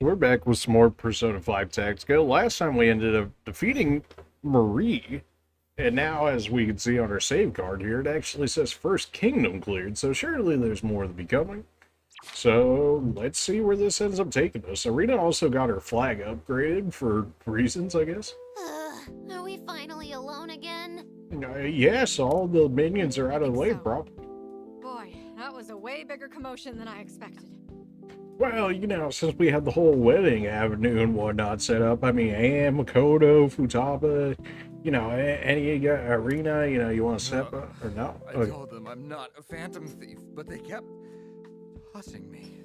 We're back with some more Persona 5 Tactica. Last time we ended up defeating Marie, and now as we can see on our save card here, it actually says First Kingdom cleared, so surely there's more to be coming. So let's see where this ends up taking us. Arena also got her flag upgraded for reasons, I guess. Are we finally alone again? Yes, all the minions are out of the way, so. bro. Boy, that was a way bigger commotion than I expected. Well, since we had the whole wedding avenue and whatnot set up, I mean, Am, Makoto, Futaba, any Arena, you want to step up or no? I told them I'm not a phantom thief, but they kept tossing me.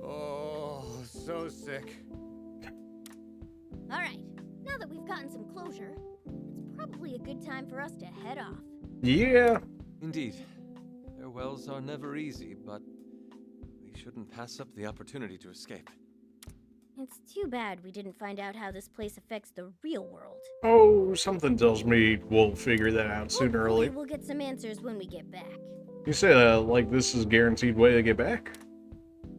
Oh, so sick. Alright, now that we've gotten some closure, it's probably a good time for us to head off. Yeah. Indeed. Farewells are never easy, but we shouldn't pass up the opportunity to escape. It's too bad we didn't find out how this place affects the real world. Oh, something tells me we'll figure that out sooner or Hopefully later. we'll get some answers when we get back. You said, like, this is a guaranteed way to get back?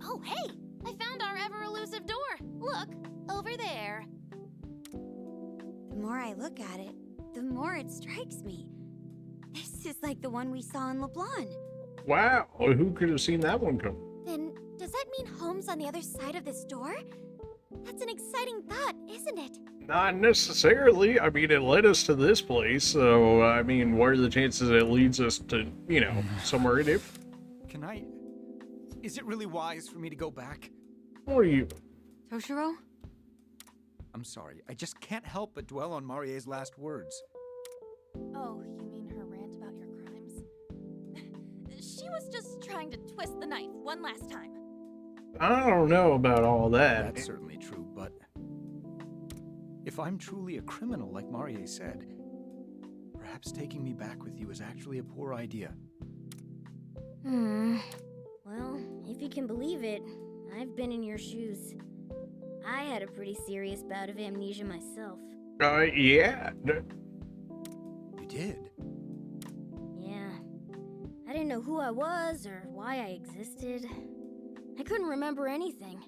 Oh, hey! I found our ever-elusive door! Look, over there. The more I look at it, the more it strikes me. This is like the one we saw in LeBlanc. Wow, who could have seen that one come? Then, does that mean home's on the other side of this door? That's an exciting thought, isn't it? Not necessarily. I mean, it led us to this place, so, I mean, what are the chances it leads us to, somewhere in it? Can I... Is it really wise for me to go back? What are you? Toshiro? I'm sorry, I just can't help but dwell on Marie's last words. Oh, you mean her rant about your crimes? She was just trying to twist the knife one last time. I don't know about all that. That's certainly true, but... if I'm truly a criminal like Marie said, perhaps taking me back with you is actually a poor idea. Well, if you can believe it, I've been in your shoes. I had a pretty serious bout of amnesia myself. Yeah. You did? Yeah. I didn't know who I was or why I existed. I couldn't remember anything.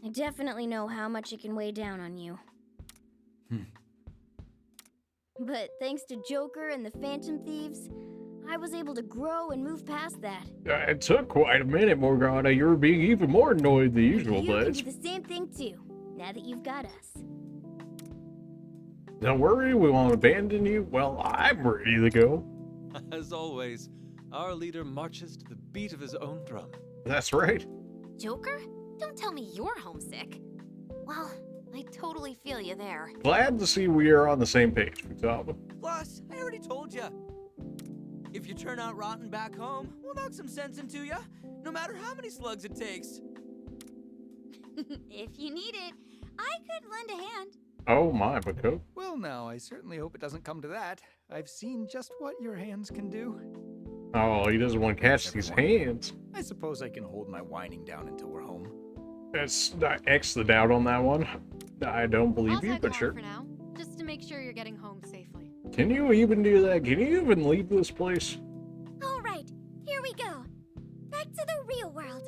I definitely know how much it can weigh down on you. But thanks to Joker and the Phantom Thieves, I was able to grow and move past that. It took quite a minute, Morgana. You were being even more annoyed than usual, You can but do the same thing too, now that you've got us. don't worry, we won't abandon you. Well, I'm ready to go. As always, our leader marches to the beat of his own drum. That's right. Joker? Don't tell me you're homesick. Well, I totally feel you there. Glad to see we are on the same page, Futaba. Plus, I already told ya. If you turn out rotten back home, we'll knock some sense into ya, no matter how many slugs it takes. If you need it, I could lend a hand. Oh my, Mako. Well now, I certainly hope it doesn't come to that. I've seen just what your hands can do. Oh, he doesn't want to catch these hands. I suppose I can hold my whining down until we're home. That's X the doubt on that one. I don't believe I'll you, tag but along sure. for now, just to make sure you're getting home safely. Can you even do that? Can you even leave this place? All right, here we go. Back to the real world.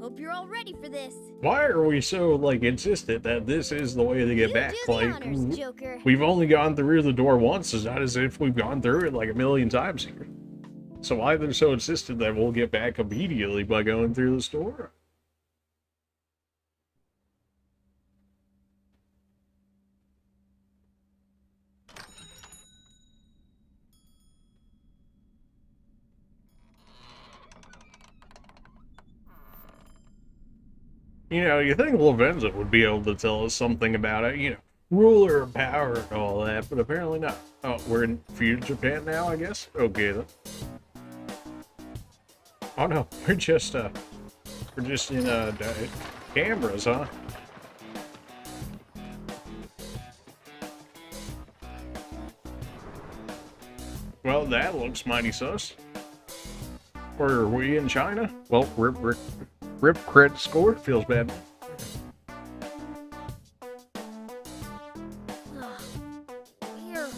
Hope you're all ready for this. Why are we so, like, insistent that this is the way to get You back? do the Like, honors, Joker. we've only gone through the door once. It's not as if we've gone through it like a million times here. So why they're so insistent that we'll get back immediately by going through this door? You think Lavenza would be able to tell us something about it, ruler of power and all that, but apparently not. Oh, we're in feudal Japan now, I guess? Okay, then. Oh no, we're just in, cameras, huh? Well, that looks mighty sus. Where are we in China? Well, rip credit score feels bad. Weird.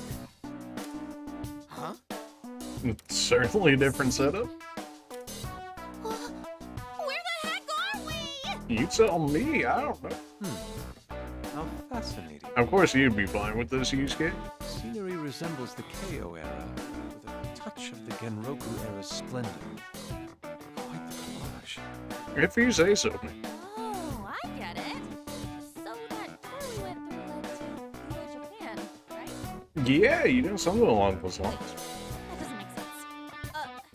Huh? It's certainly a different setup. Where the heck are we? You tell me, I don't know. How fascinating. Of course you'd be fine with this use case. Scenery resembles the KO era, with a touch of the Genroku era's splendor. Quite the collage. If you say so. Oh, I get it. So that tour we went through led to Euro Japan, right? Yeah, you know, something along those lines. That doesn't make sense.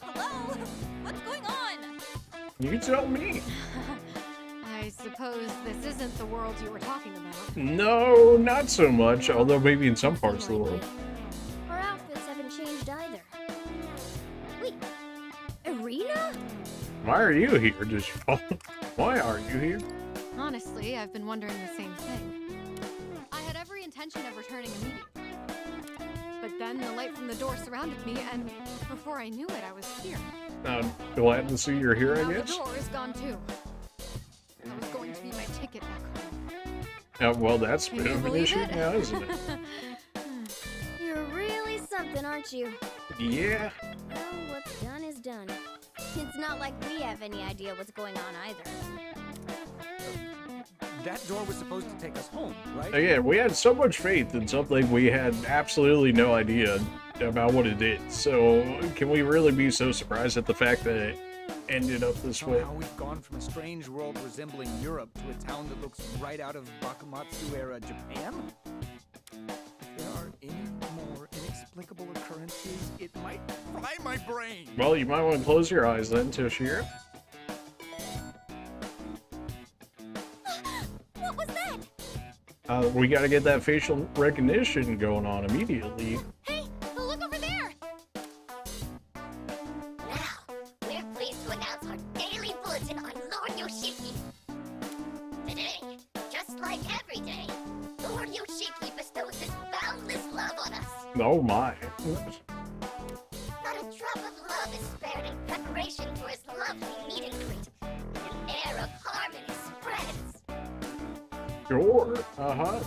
Hello? What's going on? You tell me. I suppose this isn't the world you were talking about. No, not so much, although maybe in some parts of the world. Our outfits haven't changed either. Wait, Irina? Why are you here? Why are you here? Honestly, I've been wondering the same thing. I had every intention of returning immediately. But then the light from the door surrounded me, and before I knew it, I was here. Glad to see you're here, Now I the guess. door is gone too. That was going to be my ticket back home. Well, that's a Can bit you of an believe issue it? now, isn't it? You're really something, aren't you? Yeah. Well, what's done is done. It's not like we have any idea what's going on either. That door was supposed to take us home, right? Again, we had so much faith in something we had absolutely no idea about what it did. So, can we really be so surprised at the fact that it ended up this way? Somehow we've gone from a strange world resembling Europe to a town that looks right out of Bakumatsu era Japan? If there are any more inexplicable occurrences, it might fry my brain. Well, you might want to close your eyes then, Toshiro. What was that? We gotta get that facial recognition going on immediately. Hey, look over there! Now, we're pleased to announce our daily bulletin on Lord Yoshiki. Today, just like every day, Lord Yoshiki bestows his boundless love on us. Oh my. Not a drop of love is spared in preparation for his lovely meet and greet. An air of harmony spreads. Sure. Uh-huh.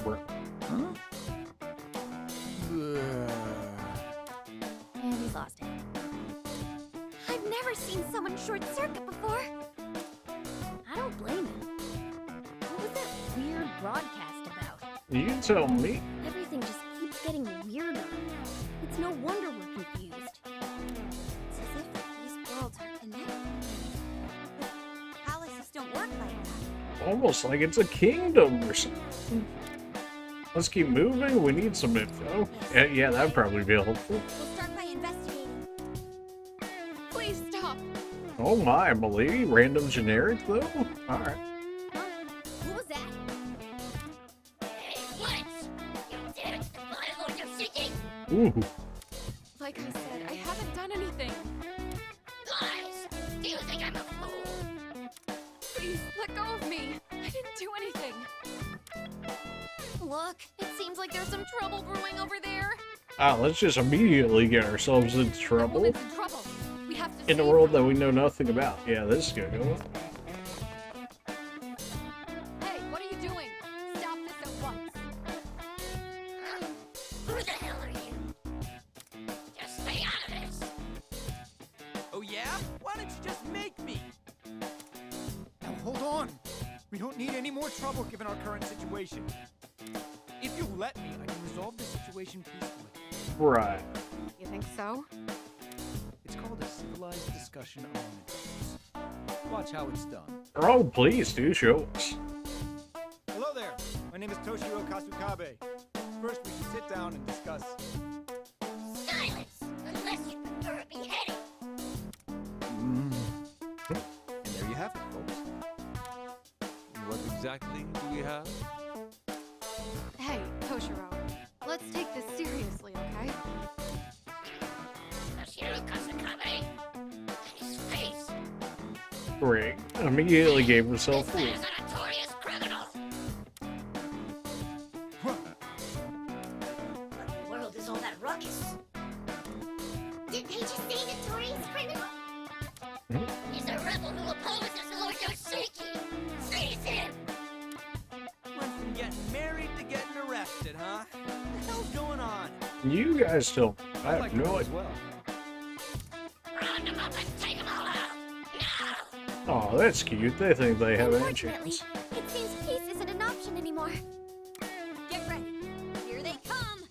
And he's lost it. I've never seen someone short circuit before. I don't blame him. What was that weird broadcast about? You tell me. Everything just keeps getting weirder. It's no wonder we're confused. It's as if these worlds are connected. But palaces don't work like that. Almost like it's a kingdom or something. Let's keep moving. We need some info. Yeah, that'd probably be helpful. We'll start by investigating. Please stop. Oh my, milady. Random generic, though? Alright. What was that? Hey, what? You dare to defy Lord Yoshiki? Ooh. Like I said, I haven't done anything. Lies! Do you think I'm a fool? Please, let go of me. I didn't do anything. Look, it seems like there's some trouble brewing over there. Let's just immediately get ourselves into That trouble. woman's in trouble. We have to In a save world her. that we know nothing about. Yeah, this is good. Hey, what are you doing? Stop this at once. Huh? Who the hell are you? Just stay out of this. Oh yeah? Why don't you just make me? Now hold on. We don't need any more trouble given our current situation. If you let me, I can resolve the situation peacefully. Right. You think so? It's called a civilized discussion on adults. Watch how it's done. Oh, please do show us. Hello there. My name is Toshiro Kasukabe. First, we should sit down and discuss. Silence! Unless you prefer a beheading. And there you have it, folks. What exactly do we have? Hey, Toshiro, let's take this seriously, okay? Toshiro Kasukabe. And his face. Great. Immediately gave himself This away. man is a notorious criminal. What in the world is all that ruckus? Didn't he just say notorious criminal? He's a rebel who opposes Lord Yoshiki. Seize him! Went from getting married to getting arrested, huh? What the hell's going on? You guys still. I have no as idea. well. Round him up and take him all out! Now! Oh, that's cute. They think they have any Unfortunately, chance. it seems peace isn't an option anymore. Get ready. Here they come.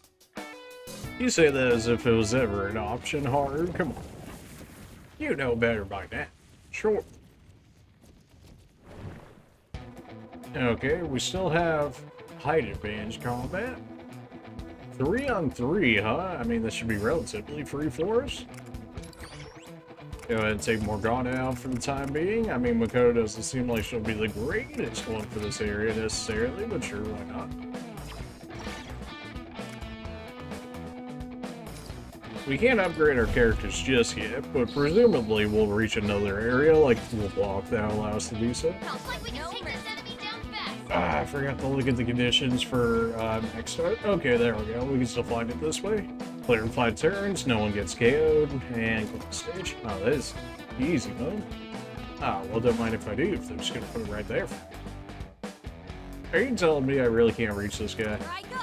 You say that as if it was ever an option, Hard. Come on. You know better by now. Sure. Okay, we still have height advantage combat. 3-on-3, huh? I mean, this should be relatively free for us. Go ahead and take Morgana out for the time being. I mean, Makoto doesn't seem like she'll be the greatest one for this area necessarily, but sure, why not? We can't upgrade our characters just yet, but presumably we'll reach another area like the block that allows us to do so. Sounds like we can take this enemy down fast. I forgot to look at the conditions for next start. Okay, there we go. We can still find it this way. Clear in 5 turns, no one gets KO'd, and click the stage. Oh, that is easy mode. Ah, well, don't mind if I do, if they're just gonna put it right there. Are you telling me I really can't reach this guy? Here I go.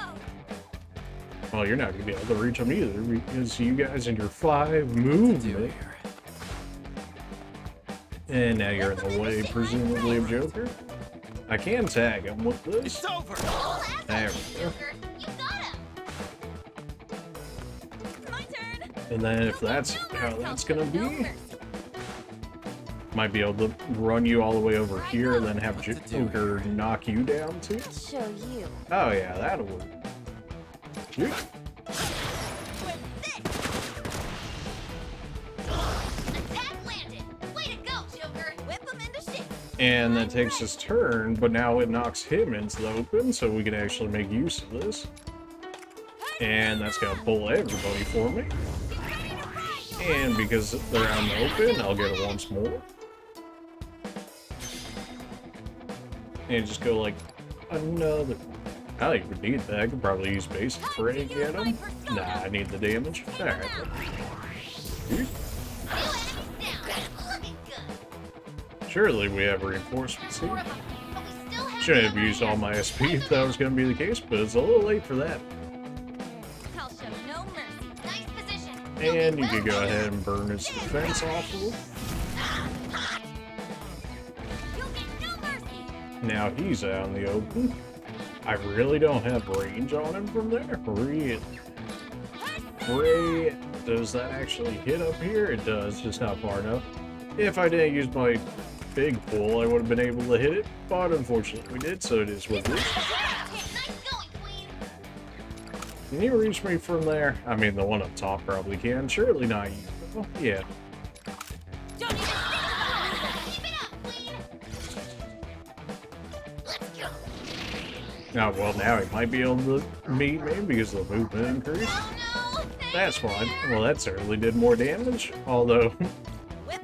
Well, you're not gonna be able to reach him either, because you guys in your 5 movement. And now you're in the way, presumably, of Joker. I can tag him with this. It's over. There we go. Joker, you got him. My turn. And then if that's how that's gonna be, might be able to run you all the way over here and then have Joker knock you down too. Show you. Oh yeah, that'll work. Shoot. Attack landed. Way to go, Joker. Whip them into shape. And that takes his turn, but now it knocks him into the open, so we can actually make use of this. And that's gonna pull everybody for me. And because they're out in the open, I'll get it once more. And just go like another. I don't even need that. I could probably use basic for any get them. Nah, I need the damage. Alright. Looking good. Surely we have reinforcements here. More of them, but we still have Shouldn't have used all my SP if that was going to be the case, but it's a little late for that. I'll show no mercy. nice position. And you can go ahead and burn his defense off of him. You'll get no mercy. Now he's out in the open. I really don't have range on him from there. Really. Ray, does that actually hit up here? It does, just not far enough. If I didn't use my big pull, I would have been able to hit it, but unfortunately we did, so it is what it is. Nice going, Queen. Can you reach me from there? I mean, the one up top probably can. Surely not you. Oh, yeah. Don't even think about it. Keep it up, Queen. Let's go. Oh, well, now he might be able to meet me because the movement increased. Oh no. That's fine. Well, that certainly did more damage. Although,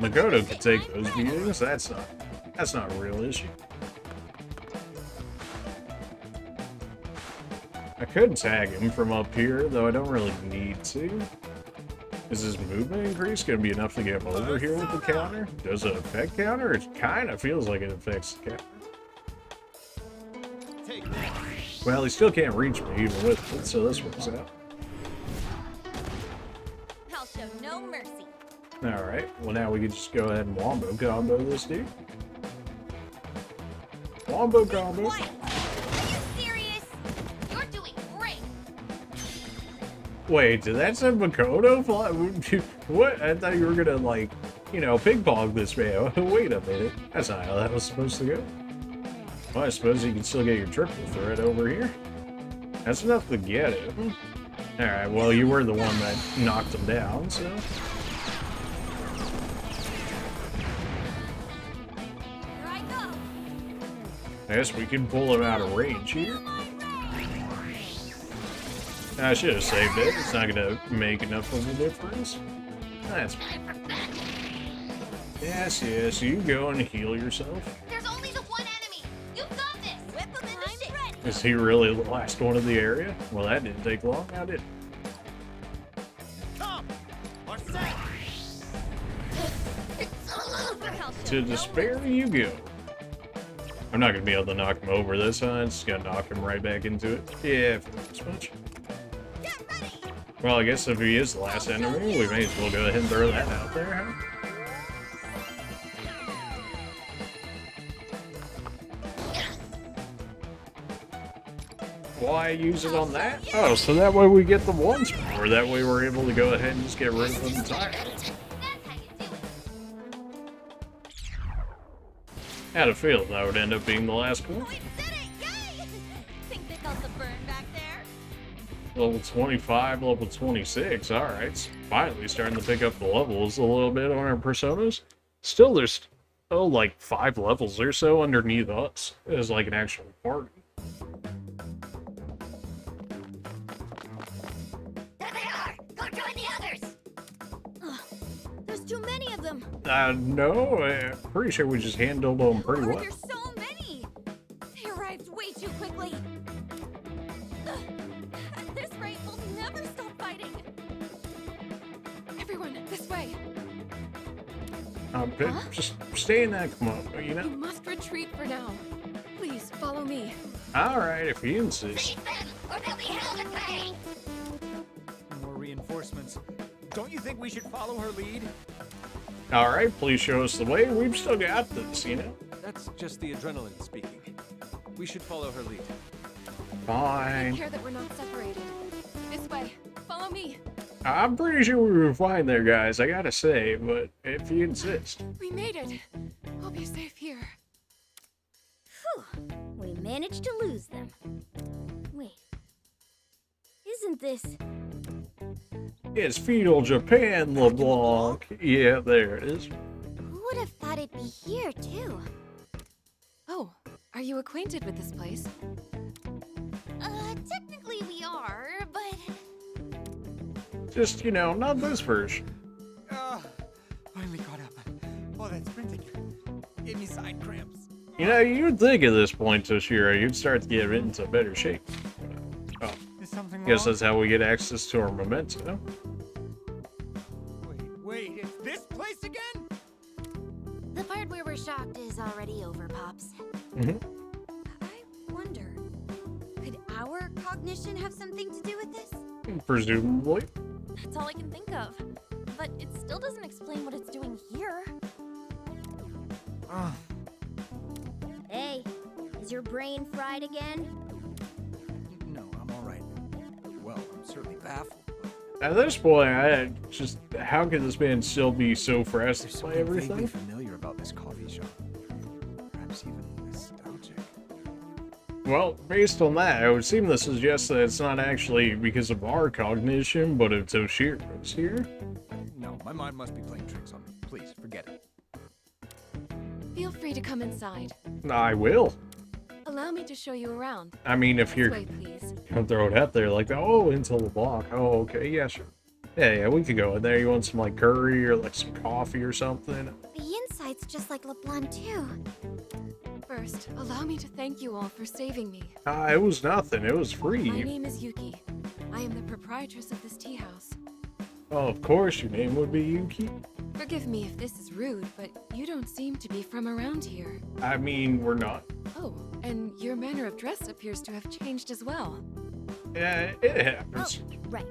Makoto could take those beatings. That's not a real issue. I could tag him from up here, though I don't really need to. Is his movement increase going to be enough to get him over here with the counter? Does it affect counter? It kind of feels like it affects the counter. Well, he still can't reach me even with it, so this works out. I'll show no mercy. Alright, well now we can just go ahead and wombo combo this dude. Wombo combo. What? Are you serious? You're doing great. Wait, did that say Makoto fly? What? I thought you were gonna, like, you know, ping pong this man. Wait a minute. That's not how that was supposed to go. Well, I suppose you can still get your triple threat over here. That's enough to get it. Alright, well, you were the one that knocked him down, so. Here I go. I guess we can pull him out of range here. I should have saved it. It's not gonna make enough of a difference. That's fine. Yes, yes, you go and heal yourself. There's only the one enemy. You've got this. Whip them into shape. Ready. Is he really the last one of the area? Well, that didn't take long, now did it? Come! Or say! It's all over. I'll show To no despair you go. I'm not gonna be able to knock him over this time. Just gonna knock him right back into it. Yeah, if this much. Get ready. Well, I guess if he is the last enemy, we may as well go ahead and throw that out there, huh? Why use it on that? Oh, so that way we get the one spore. That way we're able to go ahead and just get rid of them entirely. That's how you do it. Had a feeling that would end up being the last one. We did it! Yay! Think they felt the burn back there? Level 25, level 26. Alright, it's finally starting to pick up the levels a little bit on our personas. Still, there's like 5 levels or so underneath us as like an actual party. There they are! Go join the others! There's too many of them. No, I'm pretty sure we just handled them pretty Why are well. there so many? They arrived way too quickly. At this rate, we'll never stop fighting. Everyone, this way. Just stay in that come on, you You know? must retreat for now. Please, follow me. Alright, if you insist. Beat them, or they'll be hell to pay! More reinforcements. Don't you think we should follow her lead? Alright, please show us the way. We've still got this, you know? That's just the adrenaline speaking. We should follow her lead. Take Fine. care that we're not separated. This way. Follow me. I'm pretty sure we were fine there, guys, I gotta say, but if you insist. We made it. We'll be safe here. Whew. We managed to lose them. Wait. Isn't this... It's feudal Japan, LeBlanc. Yeah, there it is. Who would have thought it'd be here, too? Oh, are you acquainted with this place? Technically we are, but... Just, you know, not this version. Finally caught up. All that sprinting gave me side cramps. You know, you'd think at this point, Toshiro, you'd start to get into better shape. Oh, Is something wrong? guess that's how we get access to our memento. Wait, it's this place again? The part where we're shocked is already over, Pops. Mhm. I wonder, could our cognition have something to do with this? Presumably. That's all I can think of. But it still doesn't explain what it's doing here. Hey, is your brain fried again? No, I'm all right. Well, I'm certainly baffled. At this point, how can this man still be so There's frazzled by something vaguely everything? familiar about this coffee shop. Perhaps even nostalgic. Well, based on that, it would seem to suggest that it's not actually because of our cognition, but of Toshiro's here. No, my mind must be playing tricks on me. Please, forget it. Feel free to come inside. I will. Allow me to show you around. I mean, if This you're way, please. gonna throw it out there like, oh, into the block. Oh, okay, yeah, sure. Yeah, we could go in there. You want some, like, curry or, like, some coffee or something? The inside's just like LeBlanc, too. First, allow me to thank you all for saving me. It was nothing. It was free. My name is Yuki. I am the proprietress of this tea house. Oh, of course, your name would be Yuki. Forgive me if this is rude, but you don't seem to be from around here. I mean, we're not. Oh, and your manner of dress appears to have changed as well. Yeah, it happens. Right.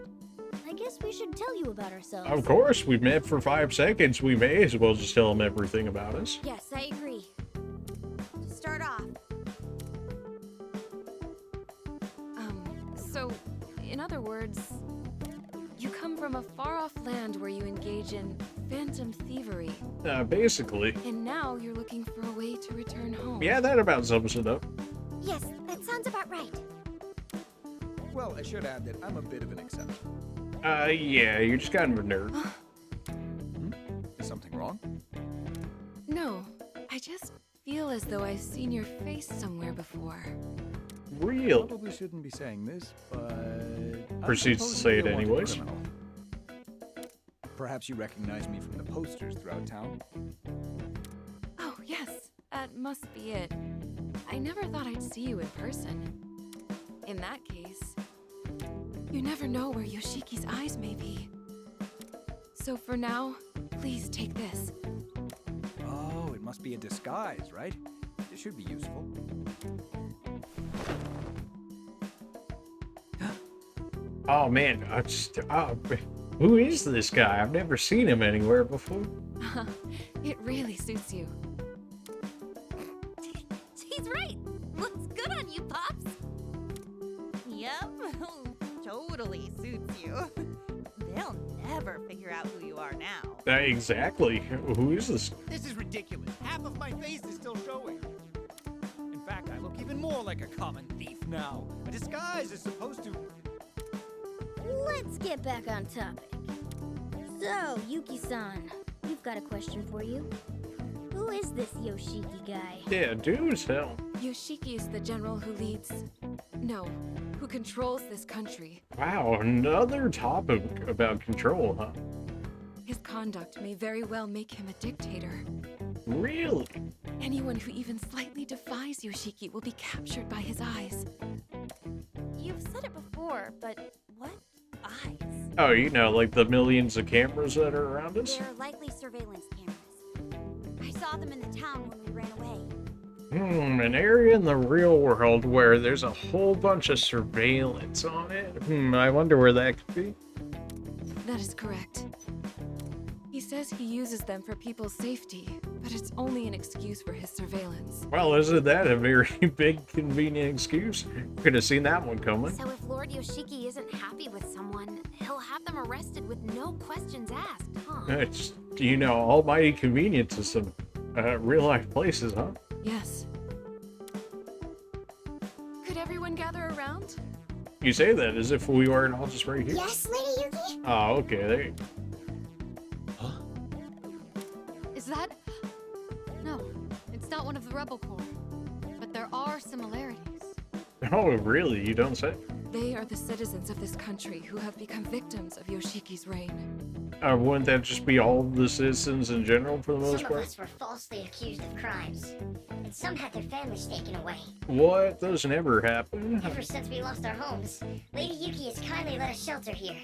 I guess we should tell you about ourselves. Of course, we've met for 5 seconds. We may as well just tell them everything about us. Yes, I agree. To start off, So, in other words, you come from a far-off land where you engage in phantom thievery, Basically. and now you're looking for a way to return home. Yeah, that about sums it up. yes, that sounds about right. Well, I should add that I'm a bit of an exception. Yeah, you're just kind of a nerd. Is something wrong? No, I just feel as though I've seen your face somewhere before. Real. Probably shouldn't be saying this, but... I'm Proceeds to supposedly say it a wanted anyways. criminal. Perhaps you recognize me from the posters throughout town. Oh, yes, that must be it. I never thought I'd see you in person. In that case, you never know where Yoshiki's eyes may be. So for now, please take this. Oh, it must be a disguise, right? It should be useful. Oh, man. Who is this guy? I've never seen him anywhere before. It really suits you. He's right. Looks good on you, Pops. Yep, totally suits you. They'll never figure out who you are now. Exactly. Who is this? This is ridiculous. Half of my face is still showing. In fact, I look even more like a common thief now. A disguise is supposed to... Let's get back on topic. So, Yuki-san, we've got a question for you. Who is this Yoshiki guy? Yeah, do tell. Yoshiki is the general who leads. No, who controls this country. Wow, another topic about control, huh? His conduct may very well make him a dictator. Really? Anyone who even slightly defies Yoshiki will be captured by his eyes. You've said it before, but what eyes? Oh, you know, like the millions of cameras that are around us? They're likely surveillance cameras. I saw them in the town when we ran away. An area in the real world where there's a whole bunch of surveillance on it? I wonder where that could be. That is correct. He says he uses them for people's safety, but it's only an excuse for his surveillance. Well, isn't that a very big, convenient excuse? Could have seen that one coming. So if Lord Yoshiki isn't happy with someone, he'll have them arrested with no questions asked, huh? It's, you know, almighty convenient to some real-life places, huh? Yes. Could everyone gather around? You say that as if we weren't all just right here. Yes, Lady Yuki? Oh, okay, there you Is that? No, it's not one of the rebel corps. But there are similarities. Oh, really? You don't say? They are the citizens of this country who have become victims of Yoshiki's reign. Wouldn't that just be all the citizens in general for the most Some of part? us were falsely accused of crimes, and some had their families taken away. What? Those never happen. Ever since we lost our homes, Lady Yuki has kindly let us shelter here.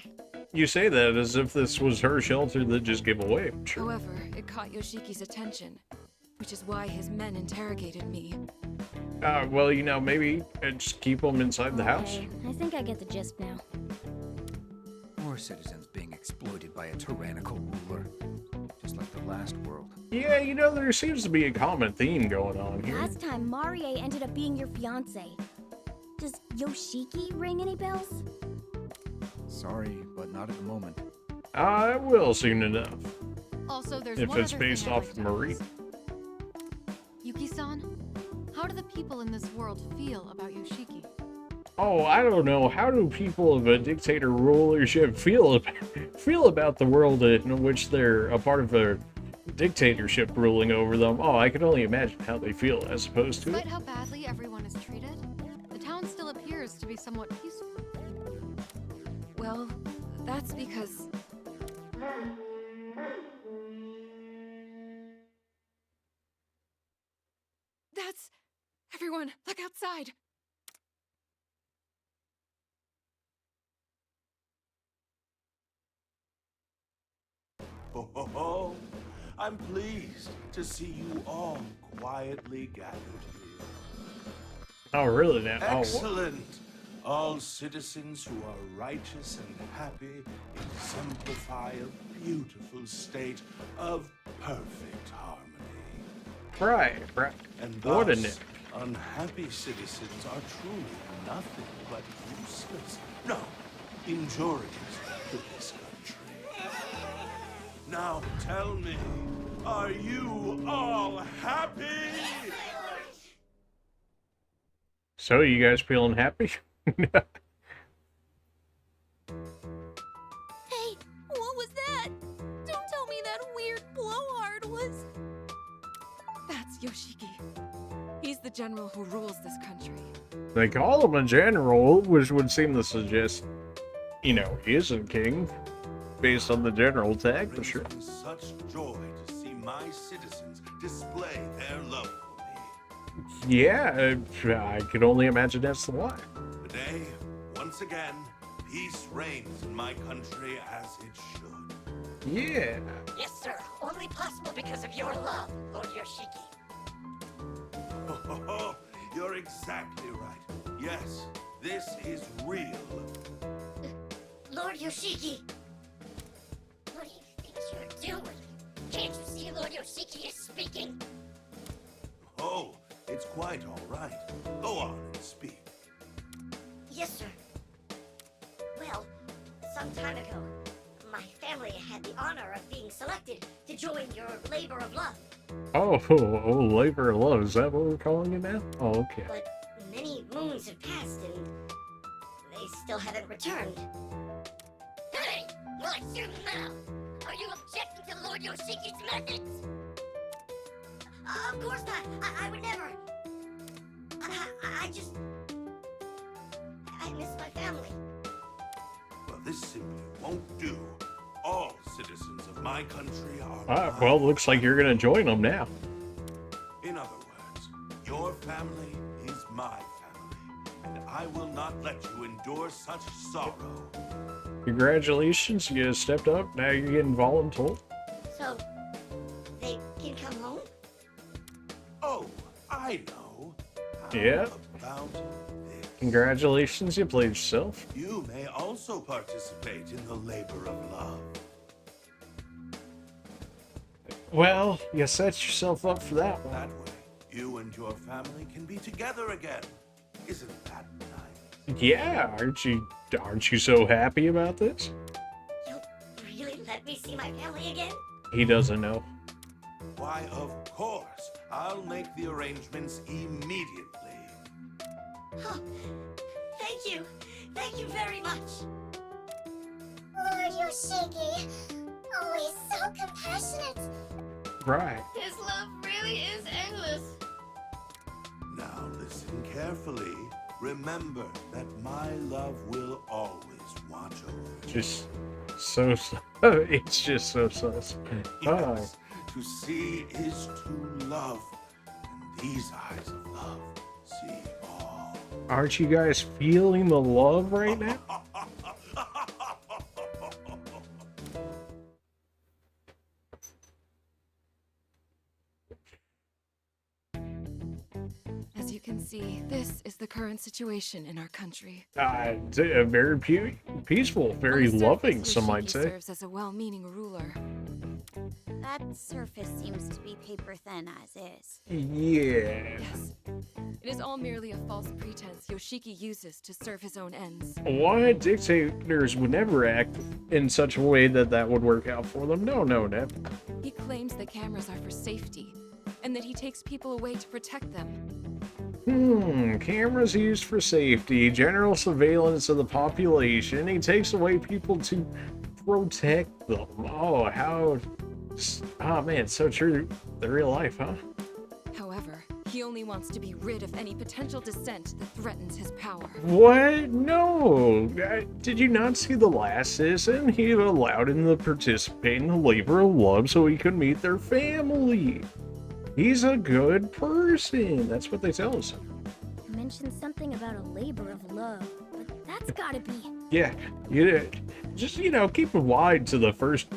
You say that as if this was her shelter that just gave away. Sure. However, it caught Yoshiki's attention, which is why his men interrogated me. Well, you know, maybe just keep them inside the house. Okay, I think I get the gist now. More citizens being exploited by a tyrannical ruler. Just like the last world. Yeah, you know, there seems to be a common theme going on here. Last time, Marie ended up being your fiance. Does Yoshiki ring any bells? Sorry, but not at the moment. I will soon enough. Also, there's If one it's other thing based I'd off like of to Marie. ask. Yuki-san, how do the people in this world feel about Yoshiki? Oh, I don't know. How do people of a dictator rulership feel about the world in which they're a part of a dictatorship ruling over them? Oh, I can only imagine how they feel as opposed to Despite it. how badly everyone is treated, the town still appears to be somewhat peaceful. Well, that's because... That's... Everyone, look outside! Ho, ho, ho. I'm pleased to see you all quietly gathered here. Oh, really now? Oh, what? Excellent. All citizens who are righteous and happy exemplify a beautiful state of perfect harmony. Right. And What a thus, nick. unhappy citizens are truly nothing but useless, no, injurious to this country. Now tell me, are you all happy? So, you guys feeling happy? Hey, what was that? Don't tell me that weird blowhard was... That's Yoshiki. He's the general who rules this country. They call him a general, which would seem to suggest, you know, he isn't king, based on the general tag, for sure. Brings me such joy to see my citizens display their love for me. Yeah, I can only imagine that's the why. Today, once again, peace reigns in my country as it should. Yeah. Yes, sir. Only possible because of your love, Lord Yoshiki. Oh, you're exactly right. Yes, this is real. Lord Yoshiki! What do you think you're doing? Can't you see Lord Yoshiki is speaking? Oh, it's quite all right. Go on and speak. Yes, sir. some time ago, my family had the honor of being selected to join your labor of love. Oh, labor of love. Is that what we're calling it now? Oh, okay. But many moons have passed and they still haven't returned. Hey! What's your mouth? Are you objecting to Lord Yoshiki's methods? Of course not. I would never. I miss my family. Well, this simply won't do. All citizens of my country are Well, looks like you're gonna join them now. In other words, your family is my family, and I will not let you endure such sorrow. Congratulations, you stepped up. Now you're getting voluntold. So, they can come home? Oh, I know. Yeah. About this. Congratulations, you played yourself. You may also participate in the labor of love. Well, you set yourself up for that one. That way, you and your family can be together again. Isn't that nice? Yeah, aren't you so happy about this? You'll really let me see my family again? He doesn't know. Why, of course. I'll make the arrangements immediately. Oh, thank you. Thank you very much. Lord Yoshiki, always so compassionate. Right. His love really is endless. Now listen carefully. Remember that my love will always watch over you. Just so it's just so sus. Yes, to see is to love, and these eyes of love see all. Aren't you guys feeling the love right now? As you can see, this is the current situation in our country. Very peaceful, very On the surface, loving, some might Yoshiki say. serves as a well-meaning ruler. That surface seems to be paper thin as is. Yeah. Yes. It is all merely a false pretense Yoshiki uses to serve his own ends. Why dictators would never act in such a way that would work out for them? No, never. He claims that cameras are for safety, and that he takes people away to protect them. Cameras used for safety, general surveillance of the population. He takes away people to protect them. Oh man, so true. The real life, huh? However, he only wants to be rid of any potential dissent that threatens his power. What? No. Did you not see the last season? He allowed him to participate in the labor of love so he could meet their family. He's a good person. That's what they tell us. You mentioned something about a labor of love, but that's gotta be. Yeah, just, keep it wide to the first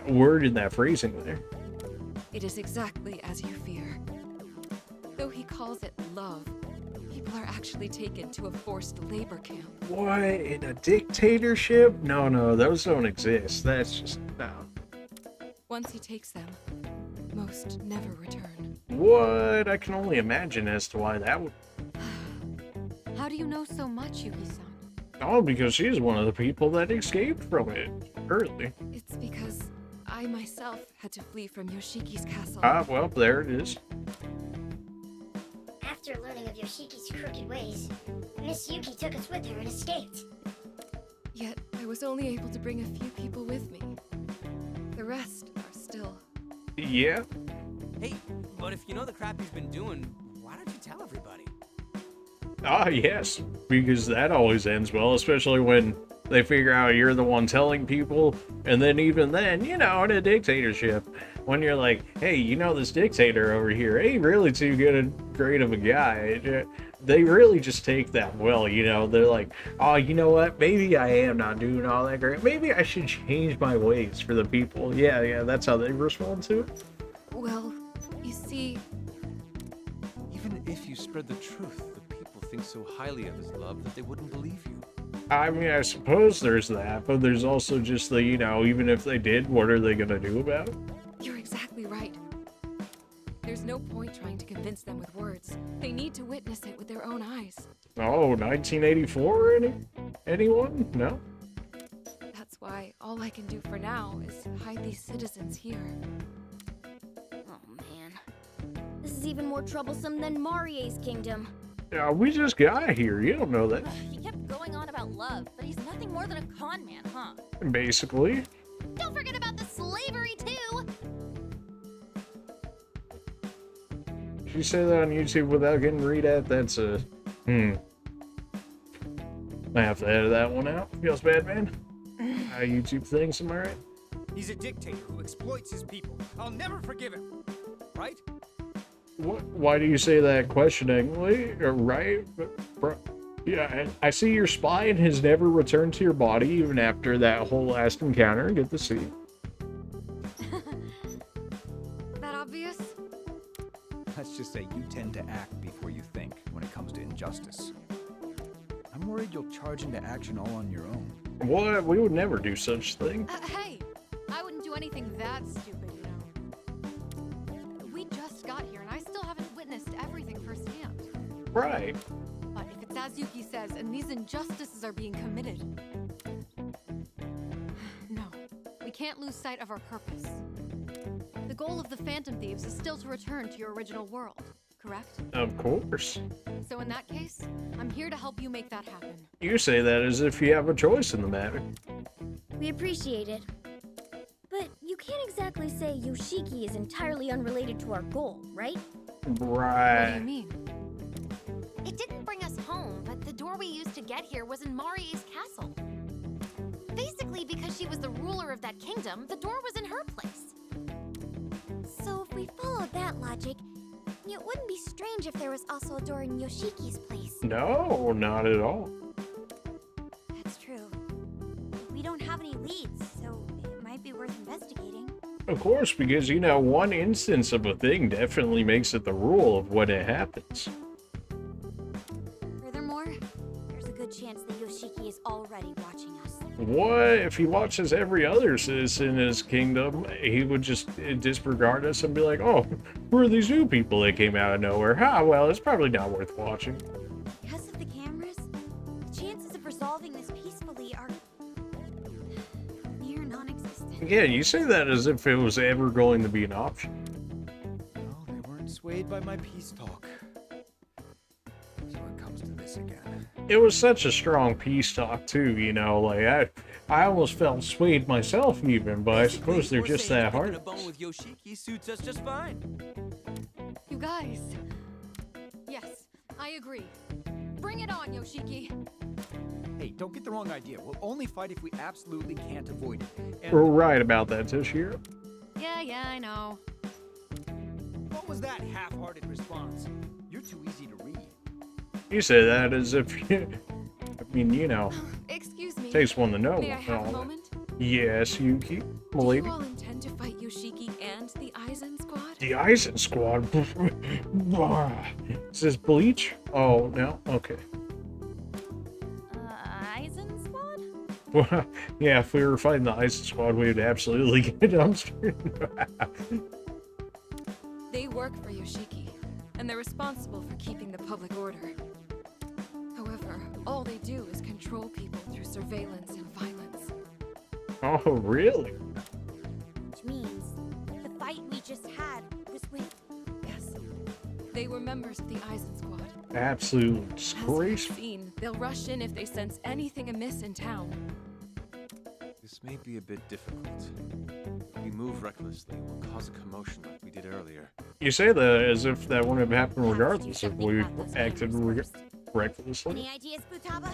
word in that phrasing there. It is exactly as you fear. Though he calls it love, people are actually taken to a forced labor camp. What? In a dictatorship? No, those don't exist. That's just, no. Once he takes them, most never return. What? I can only imagine as to why that would... How do you know so much, Yuki-san? Oh, because she's one of the people that escaped from it early. It's because I myself had to flee from Yoshiki's castle. Well, there it is. After learning of Yoshiki's crooked ways, Miss Yuki took us with her and escaped. Yet, I was only able to bring a few people with me. The rest are still... Yeah. Hey, but if you know the crap he's been doing, why don't you tell everybody? Yes, because that always ends well, especially when they figure out you're the one telling people, and then even then, in a dictatorship, when you're like, hey, this dictator over here ain't really too great of a guy, they really just take that well, they're like, oh, you know what, maybe I am not doing all that great, maybe I should change my ways for the people. Yeah, that's how they respond to it. Well, you see... Even if you spread the truth, the people think so highly of his love that they wouldn't believe you. I mean, I suppose there's that, but there's also just the, even if they did, what are they gonna do about it? You're exactly right. There's no point trying to convince them with words. They need to witness it with their own eyes. Oh, 1984? Anyone? No? That's why All I can do for now is hide these citizens here. Oh man. This is even more troublesome than Marie's kingdom. Yeah, we just got here. You don't know that. He kept going on about love, but he's nothing more than a con man, huh? Basically. Don't forget about the slavery, too! If you say that on YouTube without getting read at, that's a... I have to edit that one out. Feels bad, man. How YouTube thinks, am I right? He's a dictator who exploits his people. I'll never forgive him. Right? What? Why do you say that questioningly? Right? Yeah, I see your spine has never returned to your body even after that whole last encounter. Good to see. That obvious? Let's just say you tend to act before you think when it comes to injustice. I'm worried you'll charge into action all on your own. What? We would never do such thing. Hey! I wouldn't do anything that stupid, you know. We just got here, and I still haven't witnessed everything firsthand. Right. But if it's as Yuki says, and these injustices are being committed... No, we can't lose sight of our purpose. The goal of the Phantom Thieves is still to return to your original world, correct? Of course. So in that case, I'm here to help you make that happen. You say that as if you have a choice in the matter. We appreciate it. But you can't exactly say Yoshiki is entirely unrelated to our goal, right? Right. What do you mean? It didn't bring us home, but the door we used to get here was in Marie's castle. Basically, because she was the ruler of that kingdom, the door was in her place. So if we followed that logic, it wouldn't be strange if there was also a door in Yoshiki's place. No, not at all. That's true. We don't have any leads, so it might be worth investigating. Of course, because, you know, one instance of a thing definitely makes it the rule of when it happens. Furthermore, there's a good chance that Yoshiki is already watching us. What? If he watches every other citizen in his kingdom, he would just disregard us and be like, oh, who are these new people that came out of nowhere? Well, it's probably not worth watching. Because of the cameras, the chances of resolving this peacefully are near non-existent. Yeah, you say that as if it was ever going to be an option. Well, they weren't swayed by my peace talk. So it comes to this again. It was such a strong peace talk, too, you know, like, I almost felt swayed myself even, but I suppose they're just that hard. A bone with Yoshiki suits us just fine. You guys. Yes, I agree. Bring it on, Yoshiki. Hey, don't get the wrong idea. We'll only fight if we absolutely can't avoid it. And We're right about that, Toshiro. Yeah, I know. what was that half-hearted response? You're too easy to read. You say that as if you... I mean, you know, Excuse me. takes one to know. May I have a moment? Yes, Yuki, Do milady. you all intend to fight Yoshiki and the Aizen squad? The Aizen squad. Is this Bleach? Oh, no? Okay. Aizen squad? Well, yeah, if we were fighting the Aizen squad, we would absolutely get dumpstered. They work for Yoshiki, and they're responsible for keeping the public order. However, all they do is control people through surveillance and violence. Oh, really? Which means the fight we just had was with... Yes, they were members of the Aizen squad. Absolute As disgrace. you've seen, they'll rush in if they sense anything amiss in town. This may be a bit difficult. If we move recklessly, we'll cause a commotion like we did earlier. You say that as if that wouldn't have happened regardless if something we about those acted cameras first. recklessly. Any ideas, Futaba?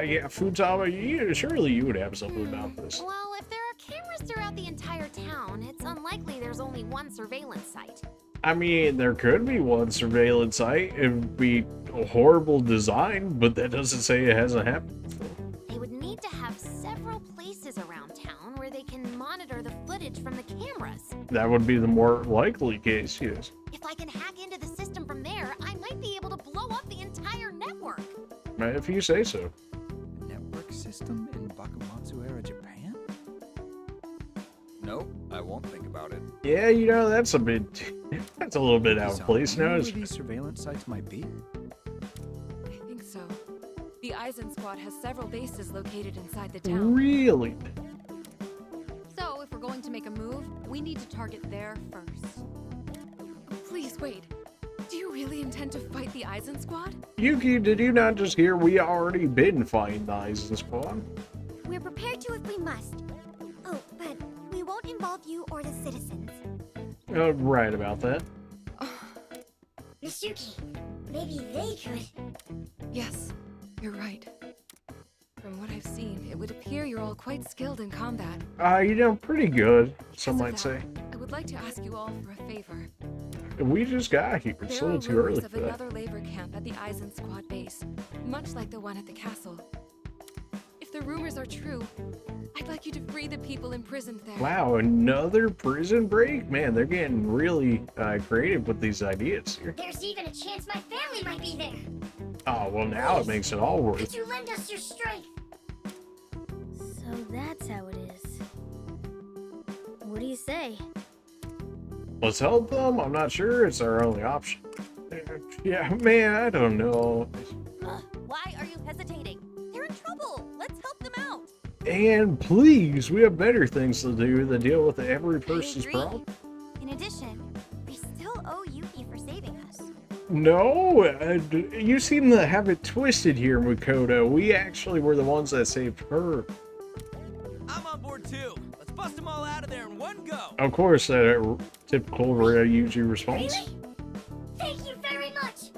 Yeah, Futaba, surely you would have something about this. Well, if there are cameras throughout the entire town, it's unlikely there's only one surveillance site. I mean, there could be one surveillance site. It would be a horrible design, but that doesn't say it hasn't happened before. They would need to have several places around town where they can monitor the footage from the cameras. That would be the more likely case, yes. If I can hack into the system from there, I might be able to blow up the entire network. If you say so. A network system in Bakumatsu-era Japan? No, I won't think about it. Yeah, you know, that's a bit... That's a little bit out of place now. Where these surveillance sites might be? I think so. The Aizen squad has several bases located inside the town. Really? them to make a move, we need to target there first. Please wait. Do you really intend to fight the Eisen Squad? Yuki, did you not just hear we already been fighting the Eisen Squad? We're prepared to if we must. Oh, but we won't involve you or the citizens. Right about that. Miss Yuki, maybe they could. Yes, you're right. From what I've seen, it would appear you're all quite skilled in combat. You know, pretty good, some Because of might say. that, I would like to ask you all for a favor. We just got here, There so are it's too early rumors of for that. another labor camp at the Eisen Squad base, much like the one at the castle. If the rumors are true, I'd like you to free the people imprisoned there. Wow, another prison break? Man, they're getting really creative with these ideas here. There's even a chance my family might be there. Oh, well now it makes it all Could worth. you lend us your strength? So that's how it is. What do you say? Let's help them? I'm not sure it's our only option. Yeah, man, I don't know. Why are you hesitating? They're in trouble. Let's help them out. And please, we have better things to do than deal with every person's agree. problem. In addition, we still owe Yuki for saving us. No, you seem to have it twisted here, Makoto. We actually were the ones that saved her. I'm on board too. Let's bust them all out of there in one go. Of course, that typical Ryuji response. Really? Thank you very much.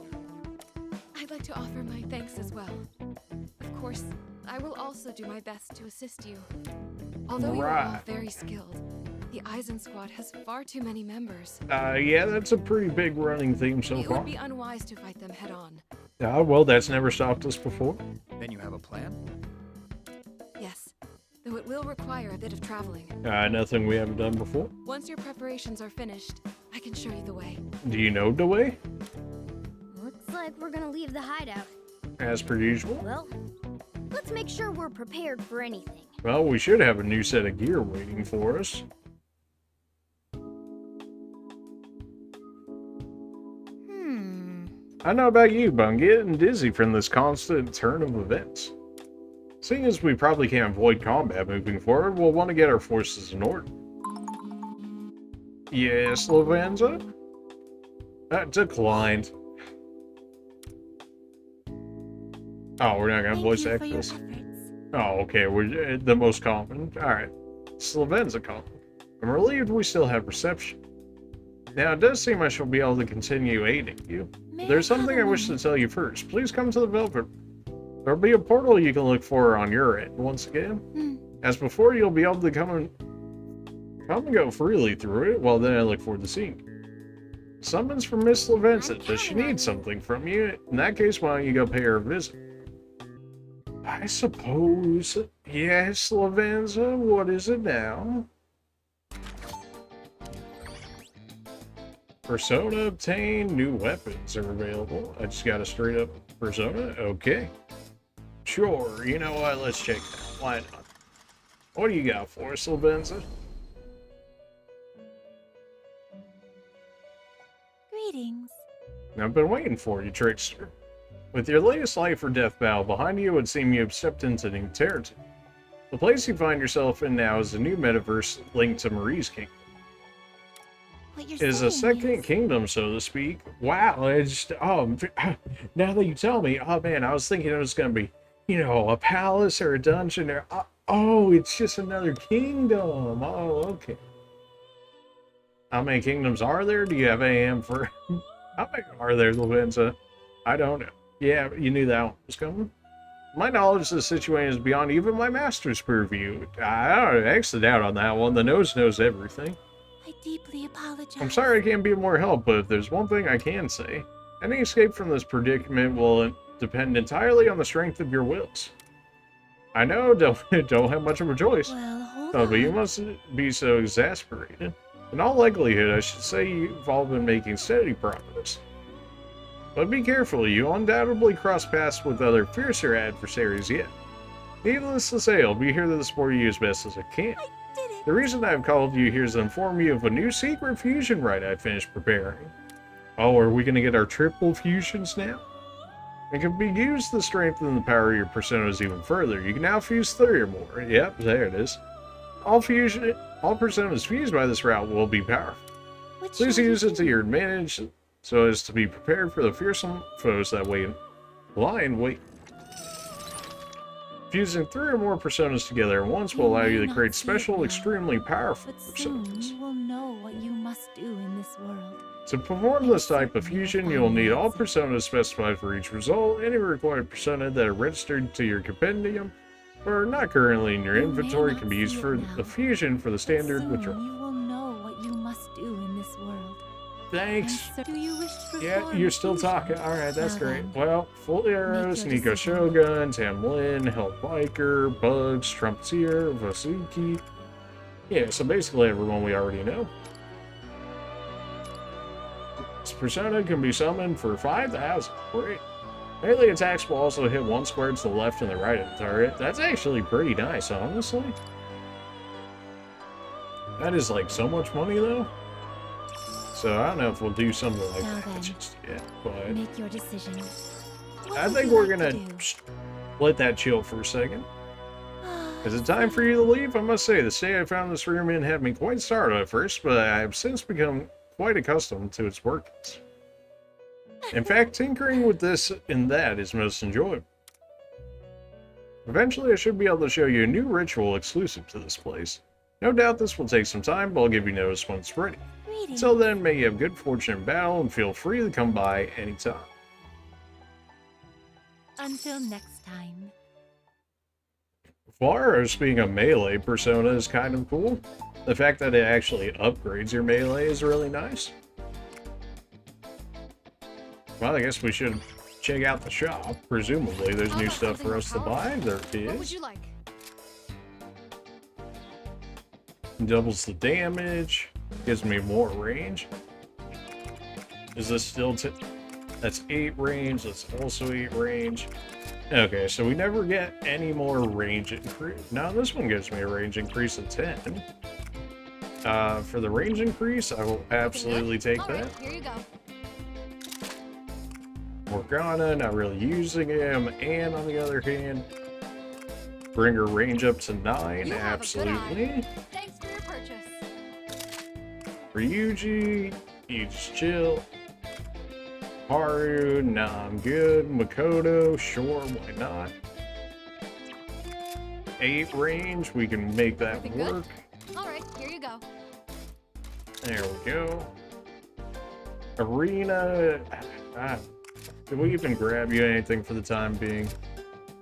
I'd like to offer my thanks as well. Of course, I will also do my best to assist you. Although you are all Right. very skilled, the Eisen Squad has far too many members. Yeah, that's a pretty big running theme so It far. would be unwise to fight them head on. Well, that's never stopped us before. Then you have a plan? Yes, though it will require a bit of traveling. Nothing we haven't done before. Once your preparations are finished, I can show you the way. Do you know the way? Looks like we're gonna leave the hideout. As per usual. Well, let's make sure we're prepared for anything. Well, we should have a new set of gear waiting for us. I don't know about you, but I'm getting dizzy from this constant turn of events. Seeing as we probably can't avoid combat moving forward, we'll want to get our forces in order. Yes, Lavenza? Declined. Oh, we're not gonna voice act this? Oh, okay, we're the most common. Alright. Slavenza common. I'm relieved we still have reception. Now, it does seem I shall be able to continue aiding you. There's something I wish to tell you first. Please come to the Velvet. There'll be a portal you can look for on your end once again. As before, you'll be able to come and go freely through it. Well, then I look forward to seeing you. Summons from Miss Slavenza. Does she need something from you? In that case, why don't you go pay her a visit? I suppose. Yes, Slavenza, what is it now? Persona obtained. New weapons are available. I just got a straight up persona? Okay. Sure, you know what? Let's check that. Why not? What do you got for us, Slavenza? Greetings. I've been waiting for you, trickster. With your latest life or death battle behind you, it would seem you have stepped into new territory. The place you find yourself in now is a new metaverse linked to Marie's kingdom. What you're It is a saying second is- kingdom, so to speak. Wow, it's now that you tell me, oh man, I was thinking it was gonna be, you know, a palace or a dungeon or oh, it's just another kingdom. Oh, okay. How many kingdoms are there? Do you have AM for? How many are there, Lavenza? I don't know. Yeah, you knew that one was coming. My knowledge of the situation is beyond even my master's purview. I don't exit out on that one. The nose knows everything. I deeply apologize. I'm sorry I can't be of more help, but if there's one thing I can say, any escape from this predicament will depend entirely on the strength of your wills. I know, don't have much of a choice. Well, hold No, on. but you must be so exasperated. In all likelihood, I should say you've all been making steady progress. But be careful, you undoubtedly cross paths with other fiercer adversaries yet. Needless to say, I'll be here to support you as best as I can. The reason I've called you here is to inform you of a new secret fusion rite I finished preparing. Oh, are we going to get our triple fusions now? It can be used to strengthen the power of your personas even further. You can now fuse 3 or more. Yep, there it is. All All personas fused by this route will be powerful. What Please shall we use it to do? your advantage so as to be prepared for the fearsome foes that lie in wait. Fusing 3 or more personas together at once will allow you to may create not see it special, now, extremely powerful But soon personas. you will know what you must do in this world. To perform this type of certainly will fusion, find you will the need all answer. personas specified for each result, any required persona that are registered to your compendium, or not currently in your You may inventory not can be used see it for now, the fusion for the But standard soon withdrawal. you will know what you must do in this world. Thanks. Do you wish to Yeah, perform you're a still fusion? talking. Alright, that's Now great. then, Well, Full Arrows, your Nico decision. Shogun, Tamlin, Hell Biker, Bugs, Trumpeteer, Vasuki. Yeah, so basically everyone we already know. This persona can be summoned for 5,000. Great. Melee attacks will also hit one square to the left and the right of the target. That's actually pretty nice, honestly. That is like so much money though. So I don't know if we'll do something like Now that then, just yet, but make your decision. What I would think you we're like to gonna do? let that chill for a second. Is it time for you to leave? I must say, the state I found this room in had me quite startled at first, but I have since become quite accustomed to its workings. In fact, tinkering with this and that is most enjoyable. Eventually, I should be able to show you a new ritual exclusive to this place. No doubt this will take some time, but I'll give you notice when it's ready. Greetings. Until then, may you have good fortune in battle, and feel free to come by anytime. Until next time. Flara's being a melee persona is kind of cool. The fact that it actually upgrades your melee is really nice. Well, I guess we should check out the shop. Presumably, there's new stuff for us to buy. There What would is. you like? Doubles the damage. Gives me more range. Is this still... That's 8 range. That's also 8 range. Okay, so we never get any more range increase. Now this one gives me a range increase of 10. For the range increase, I will absolutely take All that. right, here you go. Morgana, not really using him, and on the other hand, bring her range up to 9, You have a good eye. absolutely. Thanks for your purchase. Ryuji, you just chill. Haru, nah, I'm good. Makoto, sure, why not? 8 range, we can make that Everything good? work. All right, here you go. There we go. Arena. Did we even grab you anything for the time being?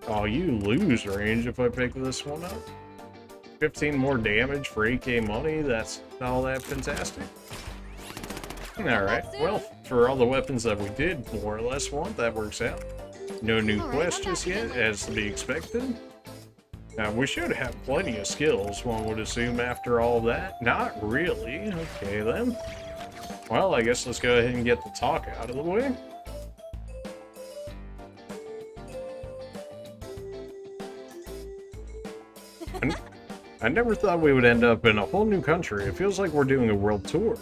Oh, you lose range if I pick this one up. 15 more damage for 8k money. That's not all that fantastic. Alright, well, for all the weapons that we did more or less want, that works out. No new Alright, quests I'm just back yet, again. as to be expected. Now, we should have plenty of skills, one would assume, after all that. Not really. Okay, then. Well, I guess let's go ahead and get the talk out of the way. I never thought we would end up in a whole new country. It feels like we're doing a world tour.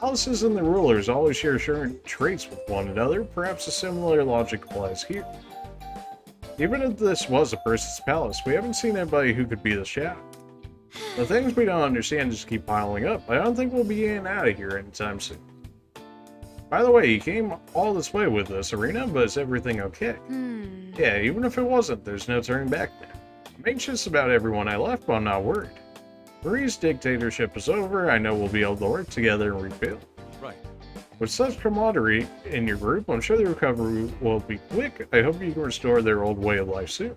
Alice's and the rulers always share certain traits with one another. Perhaps a similar logic applies here. Even if this was a person's palace, we haven't seen anybody who could be the shadow. The things we don't understand just keep piling up. I don't think we'll be getting out of here anytime soon. By the way, you came all this way with us, Arena, but is everything okay? Yeah, even if it wasn't, there's no turning back now. I'm anxious about everyone I left, but I'm not worried. Marie's dictatorship is over. I know we'll be able to work together and rebuild. Right. With such camaraderie in your group, I'm sure the recovery will be quick. I hope you can restore their old way of life soon.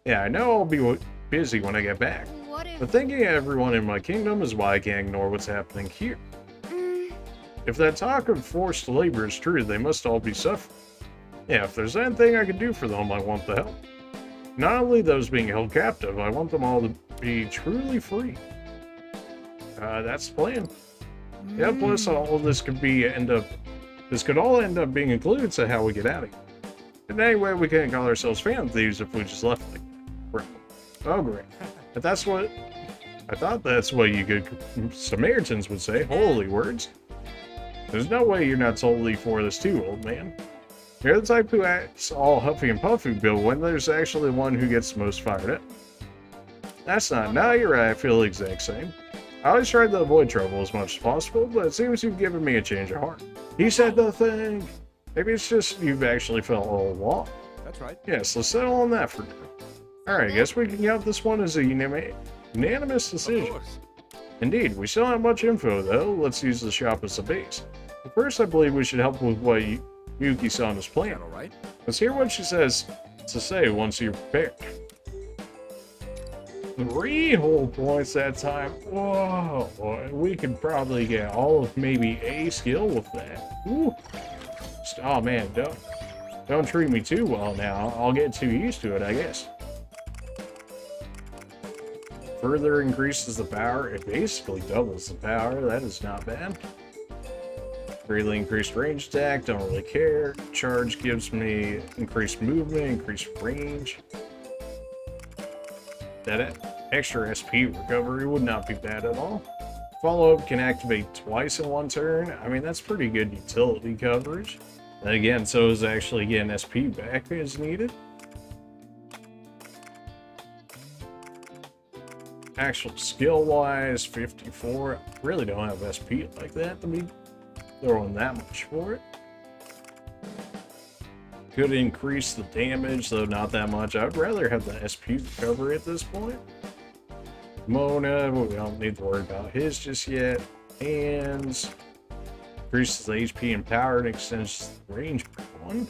Yeah, I know I'll be busy when I get back. What if... But thinking of everyone in my kingdom is why I can't ignore what's happening here. If that talk of forced labor is true, they must all be suffering. Yeah, if there's anything I can do for them, I want the help. Not only those being held captive, I want them all to be truly free. That's the plan. Yeah, plus all this could all end up being included to how we get out of here. And anyway, we can't call ourselves fan thieves if we just left like that. Right. Oh, great. But that's what... I thought that's what you good Samaritans would say. Holy words. There's no way you're not totally for this too, old man. You're the type who acts all huffy and puffy, Bill, when there's actually one who gets most fired up. That's not. No, you're right. I feel the exact same. I always tried to avoid trouble as much as possible, but it seems you've given me a change of heart. He said nothing. Maybe it's just you've actually felt all along. That's right. Yes, let's settle on that for now. Alright, I guess we can count this one as a unanimous decision. Of course. Indeed, we still don't have much info though. Let's use the shop as a base. But first, I believe we should help with what Yuki-san is planning. All right. Let's hear what she says to say once you're prepared. 3 whole points that time. Whoa, boy, we could probably get all of maybe a skill with that. Ooh. Oh man, don't treat me too well now. I'll get too used to it, I guess. Further increases the power. It basically doubles the power. That is not bad. Greatly increased range attack. Don't really care. Charge gives me increased movement, increased range. That extra SP recovery would not be bad at all. Follow-up can activate twice in one turn. I mean, that's pretty good utility coverage. And again, so is actually getting SP back as needed. Actual skill-wise, 54. Really don't have SP like that to be throwing that much for it. Could increase the damage, though not that much. I'd rather have the SP recovery at this point. Mona, we don't need to worry about his just yet. Hands. Increases the HP and power and extends the range by 1.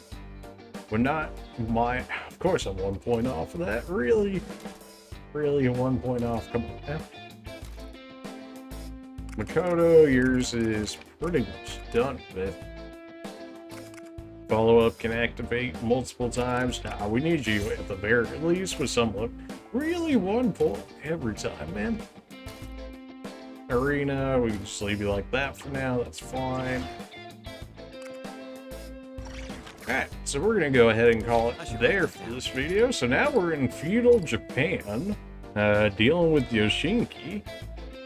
But not my... Of course I'm 1 point off of that. Really 1 point off. Come on now. Makoto, yours is pretty much done with. Follow-up can activate multiple times. Nah, we need you at the very least with someone. Really 1 point every time, man. Arena, we can just leave you like that for now. That's fine. Alright, so we're going to go ahead and call it there for this video. So now we're in feudal Japan, dealing with Yoshinki.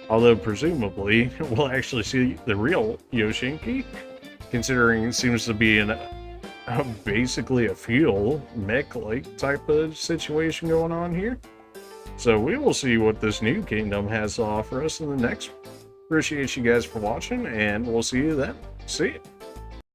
Although presumably we'll actually see the real Yoshinki, considering it seems to be in basically a feudal mech-like type of situation going on here. So we will see what this new kingdom has to offer us in the next. Appreciate you guys for watching, and we'll see you then. See ya.